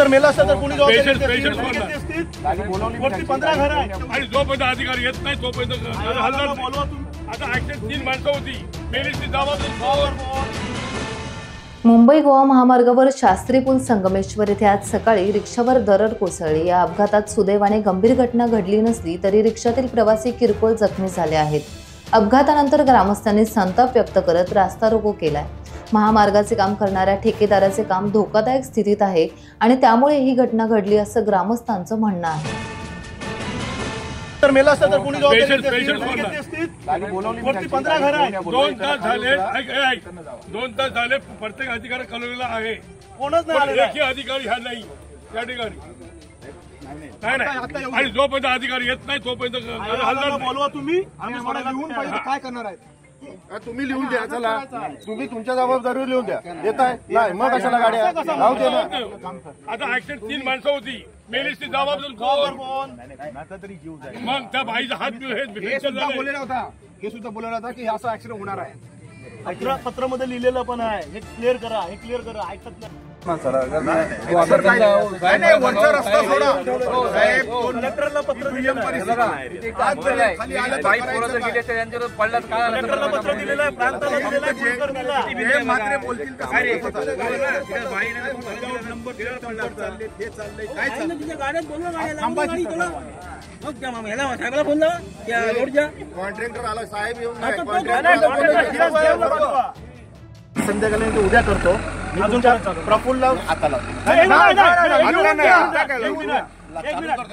जर मेला असता तर कोणी पेशंट वरती 15 घर आहे आणि जोपर्यंत अधिकारी येत नाही तोपर्यंत हल्ला बोलवा तुम्ही. आता ऍक्सिडेंट 3 माणसं होती, मेलीची जबाबदारी. मुंबई गोवा महामार्गावर शास्त्री पूल संगमेश्वर येथे आज सकाळी रिक्षावर दरड कोसळली। या अपघातात सुदैवाने गंभीर घटना घडली नसली तरी रिक्षातील प्रवासी किरकोळ जखमी झाले आहेत। अपघातानंतर ग्रामस्थांनी संताप व्यक्त करत रास्ता रोको केलाय। महामार्गाचे काम करणाऱ्या ठेकेदाराचे काम धोकादायक स्थितीत आहे आणि त्यामुळे ही घटना घडली असं ग्रामस्थांचं म्हणणं आहे। तर मेला असता तर कोणी वरती 15 घर आहे 2 तास झाले, 2 तास झाले प्रत्येक अधिकारी कळवलेला आहे, कोणच नाही एकही अधिकारी ह्या नाही त्या ठिकाणी नाही. आणि जोपर्यंत अधिकारी येत नाही तोपर्यंत हल्ला बोलवा तुम्ही. आम्ही लिहून पाहिजे काय करणार आहे तुम्ही लिहून द्या. चला तुम्ही तुमच्या जबाबदारीवर लिहून द्या. येत आहे नाही मग कशाला गाड्या राहू दे ना. आता ऍक्सिडेंट 3 माणसं होती, मेलीची जबाबदारी मग त्या बाईचा हात हे सुद्धा बोललेला होता की असा ऍक्सिडेंट होणार आहे. पत्रामध्ये लिहिलेलं पण आहे. हे क्लिअर करा, हे क्लिअर करा. ऐकत नाही. कलेक्टरला पत्र दिलेलं आहे, पत्र दिलेलं आहे, प्रांताला दिलेलं आहे, कुलकर्णीला. कॉन्ट्रॅक्टर आला साहेब येऊन संध्याकाळी उद्या करतो. अजून प्रफुल्ल आता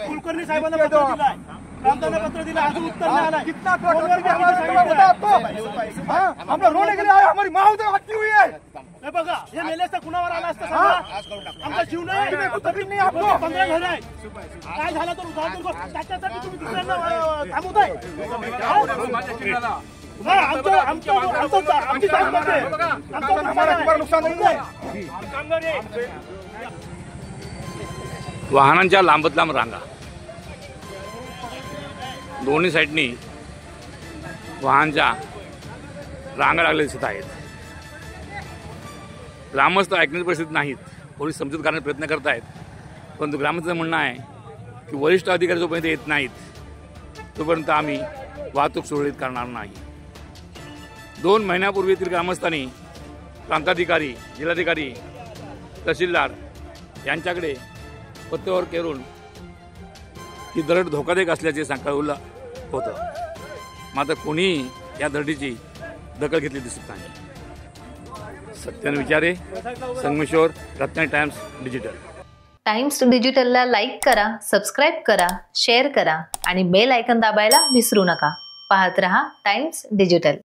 कुलकर्णी साहेबांना पत्र दिलंय, प्रांताला पत्र दिलं, अजून उत्तर नाही आलं. हमारी माँ तो हत्ती हुई है. बघा हे मेले असता कुणावर आला असता आमचा जीव नाही. 15 घर आहे, काय झालं तर त्याच्यासाठी तुम्ही दुसऱ्यांना थांबवताय. वाहनांच्या लांबत लांब रांगा, दोन्ही साईडनी वाहनांच्या रांगा लागलेल्या दिसत आहेत। ग्रामस्थ ऐकण्याची परिस्थिती नाहीत, पोलीस समजूत करण्याचा प्रयत्न करत आहेत, परंतु ग्रामस्थांचं म्हणणं आहे की वरिष्ठ अधिकारी जोपर्यंत येत नाहीत तोपर्यंत आम्ही वाहतूक सुरळीत करणार नाही। 2 महिन्यापूर्वी येथील ग्रामस्थांनी प्रांताधिकारी, जिल्हाधिकारी, तहसीलदार यांच्याकडे पत्रावर करून ही दरड धोकादायक असल्याचे सांगितलं होतं, मात्र कोणीही या दरडीची दखल घेतली दिसत नाही। Satyan Vichare, Sangameshwar, Ratnagiri times digital. Times डिजिटलला लाईक करा, सबस्क्राईब करा, शेअर करा आणि बेल आयकॉन दाबायला विसरू नका। पाहत रहा टाइम्स डिजिटल।